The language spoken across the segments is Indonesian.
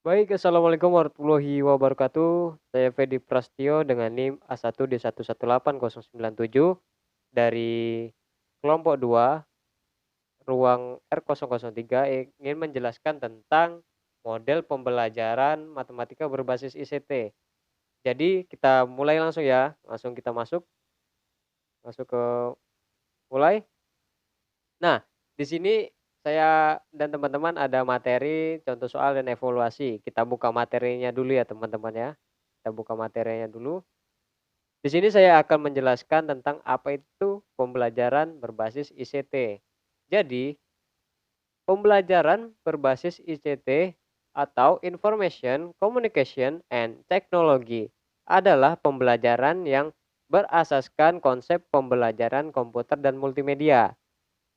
Baik, assalamualaikum warahmatullahi wabarakatuh. Saya Fedi Prastio dengan NIM A1D118097 dari kelompok 2, ruang R003 ingin menjelaskan tentang model pembelajaran matematika berbasis ICT. Jadi kita mulai langsung ya, langsung kita masuk masuk ke mulai. Nah, di sini saya dan teman-teman ada materi, contoh soal dan evaluasi. Kita buka materinya dulu ya teman-teman ya. Kita buka materinya dulu. Di sini saya akan menjelaskan tentang apa itu pembelajaran berbasis ICT. Jadi, pembelajaran berbasis ICT atau Information, Communication, and Technology adalah pembelajaran yang berasaskan konsep pembelajaran komputer dan multimedia.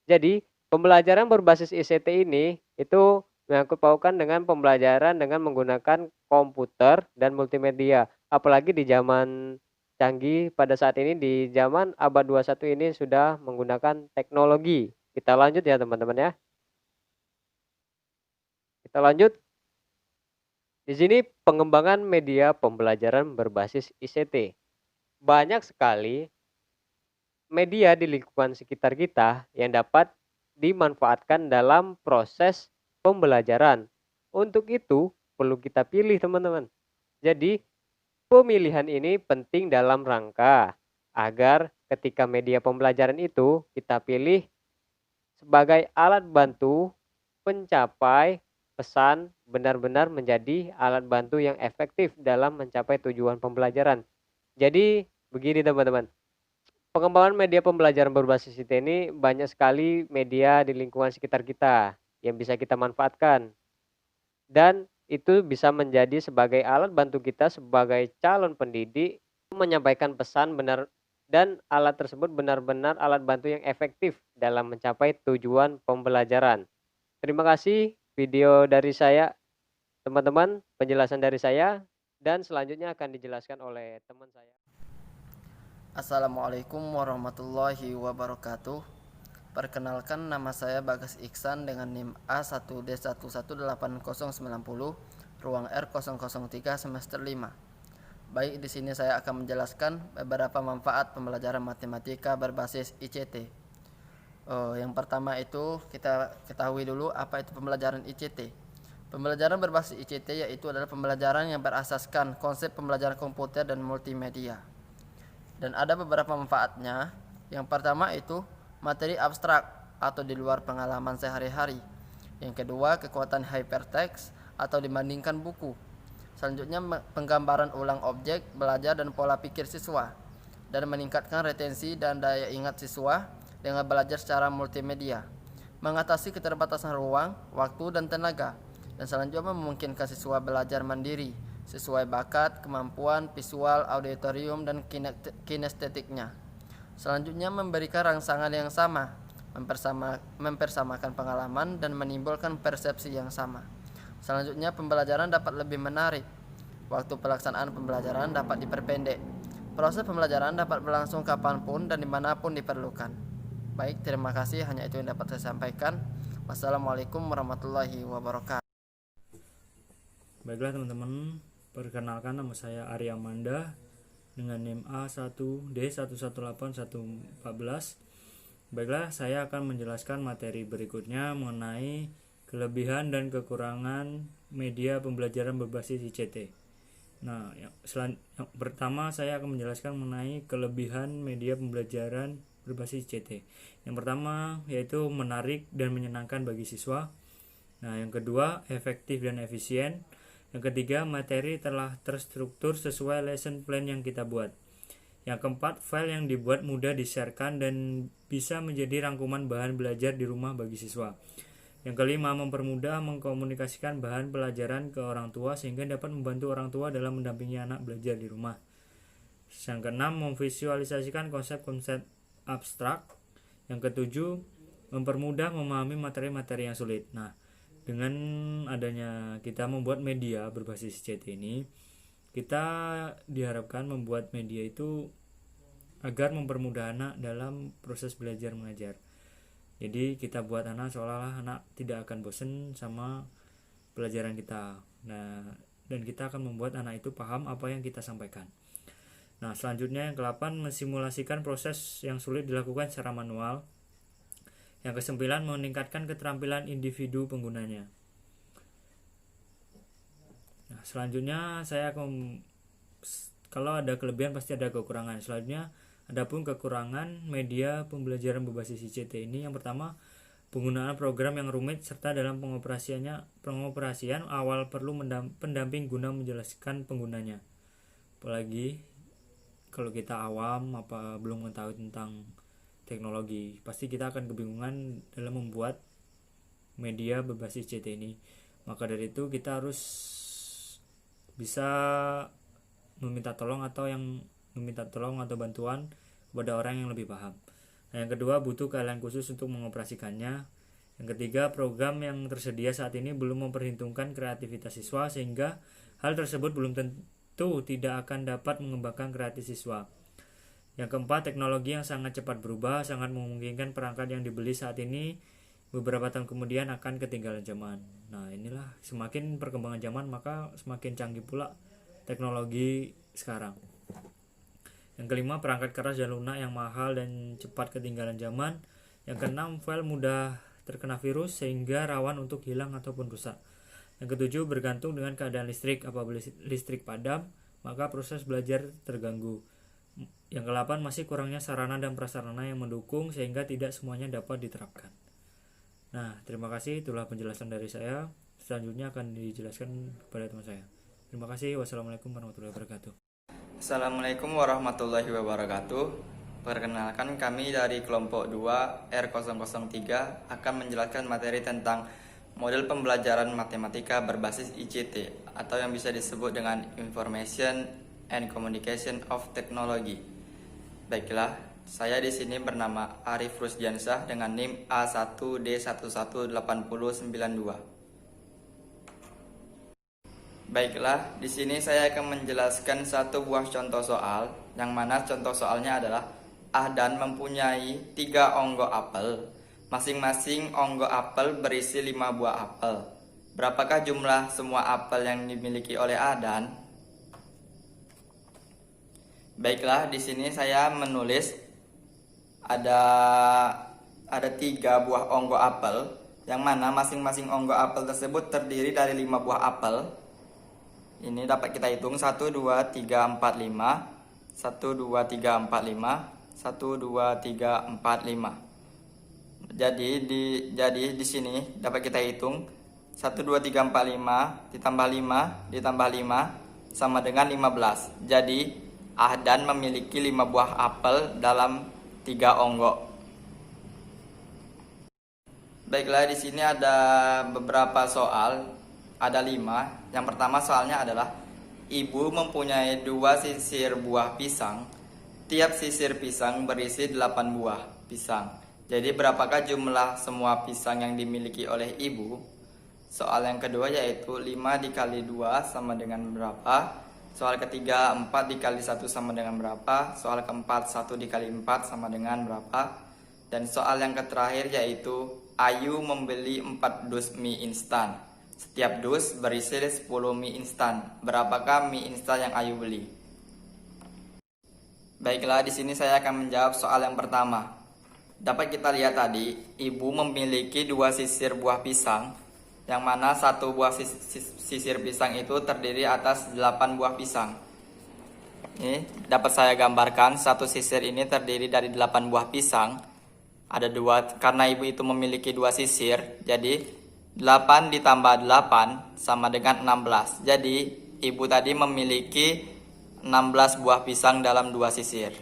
Jadi, pembelajaran berbasis ICT ini itu menyangkut pautkan dengan pembelajaran dengan menggunakan komputer dan multimedia. Apalagi di zaman canggih pada saat ini, di zaman abad 21 ini sudah menggunakan teknologi. Kita lanjut ya teman-teman ya. Kita lanjut. Di sini pengembangan media pembelajaran berbasis ICT. Banyak sekali media di lingkungan sekitar kita yang dapat dimanfaatkan dalam proses pembelajaran. Untuk itu, perlu kita pilih teman-teman. Jadi, pemilihan ini penting dalam rangka agar ketika media pembelajaran itu kita pilih sebagai alat bantu pencapai pesan benar-benar menjadi alat bantu yang efektif dalam mencapai tujuan pembelajaran. Jadi, begini teman-teman. Pengembangan media pembelajaran berbasis IT ini banyak sekali media di lingkungan sekitar kita yang bisa kita manfaatkan. Dan itu bisa menjadi sebagai alat bantu kita sebagai calon pendidik menyampaikan pesan benar dan alat tersebut benar-benar alat bantu yang efektif dalam mencapai tujuan pembelajaran. Terima kasih video dari saya, teman-teman, penjelasan dari saya dan selanjutnya akan dijelaskan oleh teman saya. Assalamualaikum warahmatullahi wabarakatuh. Perkenalkan, nama saya Bagas Iksan dengan NIM A1D118090, ruang R003 semester 5. Baik, di sini saya akan menjelaskan beberapa manfaat pembelajaran matematika berbasis ICT. Yang pertama itu kita ketahui dulu apa itu pembelajaran ICT. Pembelajaran berbasis ICT yaitu adalah pembelajaran yang berasaskan konsep pembelajaran komputer dan multimedia. Dan ada beberapa manfaatnya. Yang pertama itu materi abstrak atau di luar pengalaman sehari-hari. Yang kedua, kekuatan hypertext atau dibandingkan buku. Selanjutnya, penggambaran ulang objek belajar dan pola pikir siswa, dan meningkatkan retensi dan daya ingat siswa dengan belajar secara multimedia, mengatasi keterbatasan ruang, waktu, dan tenaga, dan selanjutnya memungkinkan siswa belajar mandiri sesuai bakat, kemampuan visual, auditorium, dan kinestetiknya. Selanjutnya, memberikan rangsangan yang sama, mempersamakan pengalaman dan menimbulkan persepsi yang sama. Selanjutnya, pembelajaran dapat lebih menarik. Waktu pelaksanaan pembelajaran dapat diperpendek. Proses pembelajaran dapat berlangsung kapanpun dan dimanapun diperlukan. Baik, terima kasih. Hanya itu yang dapat saya sampaikan. Wassalamualaikum warahmatullahi wabarakatuh. Baiklah teman-teman, perkenalkan nama saya Arya Amanda dengan NIM A1D118114. Baiklah, saya akan menjelaskan materi berikutnya mengenai kelebihan dan kekurangan media pembelajaran berbasis ICT. Nah, yang pertama saya akan menjelaskan mengenai kelebihan media pembelajaran berbasis ICT. Yang pertama yaitu menarik dan menyenangkan bagi siswa. Nah, yang kedua efektif dan efisien. Yang ketiga, materi telah terstruktur sesuai lesson plan yang kita buat. Yang keempat, file yang dibuat mudah di-sharekan dan bisa menjadi rangkuman bahan belajar di rumah bagi siswa. Yang kelima, mempermudah mengkomunikasikan bahan pelajaran ke orang tua sehingga dapat membantu orang tua dalam mendampingi anak belajar di rumah. Yang keenam, memvisualisasikan konsep-konsep abstrak. Yang ketujuh, mempermudah memahami materi-materi yang sulit. Nah, dengan adanya kita membuat media berbasis ICT ini, kita diharapkan membuat media itu agar mempermudah anak dalam proses belajar mengajar. Jadi kita buat anak seolah-olah anak tidak akan bosan sama pelajaran kita. Nah, dan kita akan membuat anak itu paham apa yang kita sampaikan. Nah, selanjutnya yang ke-8, mensimulasikan proses yang sulit dilakukan secara manual. Yang ke-9, meningkatkan keterampilan individu penggunanya. Nah, selanjutnya kalau ada kelebihan pasti ada kekurangan. Selanjutnya, adapun kekurangan media pembelajaran berbasis ICT ini, yang pertama, penggunaan program yang rumit serta dalam pengoperasian awal perlu pendamping guna menjelaskan penggunanya. Apalagi kalau kita awam belum mengetahui tentang teknologi, pasti kita akan kebingungan dalam membuat media berbasis ICT ini. Maka dari itu kita harus bisa meminta tolong atau bantuan kepada orang yang lebih paham. Nah, yang kedua, butuh keahlian khusus untuk mengoperasikannya. Yang ketiga, program yang tersedia saat ini belum memperhitungkan kreativitas siswa, sehingga hal tersebut belum tentu tidak akan dapat mengembangkan kreativitas siswa. Yang keempat, teknologi yang sangat cepat berubah sangat memungkinkan perangkat yang dibeli saat ini beberapa tahun kemudian akan ketinggalan zaman. Nah, inilah semakin perkembangan zaman maka semakin canggih pula teknologi sekarang. Yang kelima, perangkat keras dan lunak yang mahal dan cepat ketinggalan zaman. Yang keenam, file mudah terkena virus sehingga rawan untuk hilang ataupun rusak. Yang ketujuh, bergantung dengan keadaan listrik. Apabila listrik padam, maka proses belajar terganggu. Yang ke-8, masih kurangnya sarana dan prasarana yang mendukung sehingga tidak semuanya dapat diterapkan. Nah, terima kasih, itulah penjelasan dari saya. Selanjutnya akan dijelaskan kepada teman saya. Terima kasih. Wassalamualaikum warahmatullahi wabarakatuh. Assalamualaikum warahmatullahi wabarakatuh. Perkenalkan, kami dari kelompok 2 R003 akan menjelaskan materi tentang model pembelajaran matematika berbasis ICT atau yang bisa disebut dengan Information and Communication of Technology. Baiklah, saya di sini bernama Arif Rusdiansyah dengan NIM A1D118092. Baiklah, di sini saya akan menjelaskan satu buah contoh soal, yang mana contoh soalnya adalah Ahdan mempunyai 3 onggo apel. Masing-masing onggo apel berisi 5 buah apel. Berapakah jumlah semua apel yang dimiliki oleh Ahdan? Baiklah, di sini saya menulis ada 3 buah onggo apel, yang mana masing-masing onggo apel tersebut terdiri dari 5 buah apel. Ini dapat kita hitung 1, 2, 3, 4, 5 1, 2, 3, 4, 5 1, 2, 3, 4, 5. Jadi di sini dapat kita hitung 1, 2, 3, 4, 5 ditambah 5 ditambah 5 sama dengan 15. Jadi Ahdan memiliki 5 buah apel dalam 3 onggo. Baiklah, di sini ada beberapa soal. Ada 5. Yang pertama soalnya adalah ibu mempunyai 2 sisir buah pisang. Tiap sisir pisang berisi 8 buah pisang. Jadi berapakah jumlah semua pisang yang dimiliki oleh ibu? Soal yang kedua yaitu 5 dikali 2 sama dengan berapa? Soal ketiga 4 dikali 1 sama dengan berapa? Soal keempat 1 dikali 4 sama dengan berapa? Dan soal yang terakhir yaitu Ayu membeli 4 dus mie instan. Setiap dus berisi 10 mie instan. Berapakah mie instan yang Ayu beli? Baiklah, di sini saya akan menjawab soal yang pertama. Dapat kita lihat tadi, ibu memiliki 2 sisir buah pisang, yang mana satu buah sisir pisang itu terdiri atas 8 buah pisang. Ini dapat saya gambarkan, satu sisir ini terdiri dari 8 buah pisang. Ada 2, karena ibu itu memiliki 2 sisir, jadi 8 ditambah 8 sama dengan 16. Jadi ibu tadi memiliki 16 buah pisang dalam 2 sisir.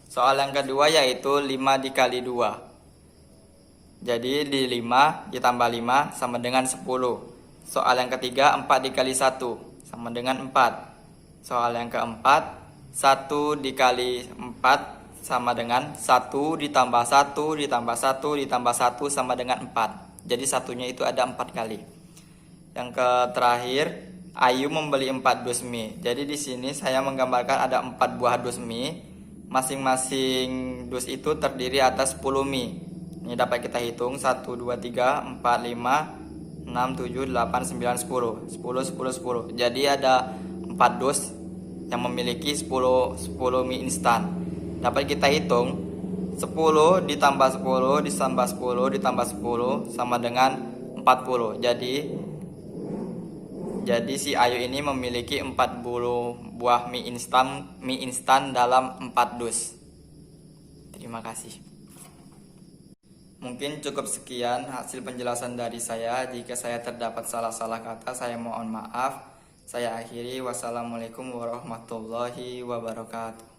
Soal yang kedua yaitu 5 dikali 2. Jadi di 5 ditambah 5 sama dengan 10. Soal yang ketiga 4 dikali 1 sama dengan 4. Soal yang keempat 1 dikali 4 sama dengan 1 ditambah 1 ditambah 1 ditambah 1 sama dengan 4. Jadi satunya itu ada 4 kali. Yang terakhir, Ayu membeli 4 dus mie. Jadi di sini saya menggambarkan ada 4 buah dus mie. Masing-masing dus itu terdiri atas 10 mie. Ini dapat kita hitung 1, 2, 3, 4, 5, 6, 7, 8, 9, 10. 10, 10, 10. Jadi ada 4 dus yang memiliki 10 mie instan. Dapat kita hitung 10 ditambah 10 ditambah 10 ditambah 10 sama dengan 40. Jadi si Ayu ini memiliki 40 buah mie instan dalam 4 dus. Terima kasih. Mungkin cukup sekian hasil penjelasan dari saya. Jika saya terdapat salah-salah kata, saya mohon maaf. Saya akhiri. Wassalamualaikum warahmatullahi wabarakatuh.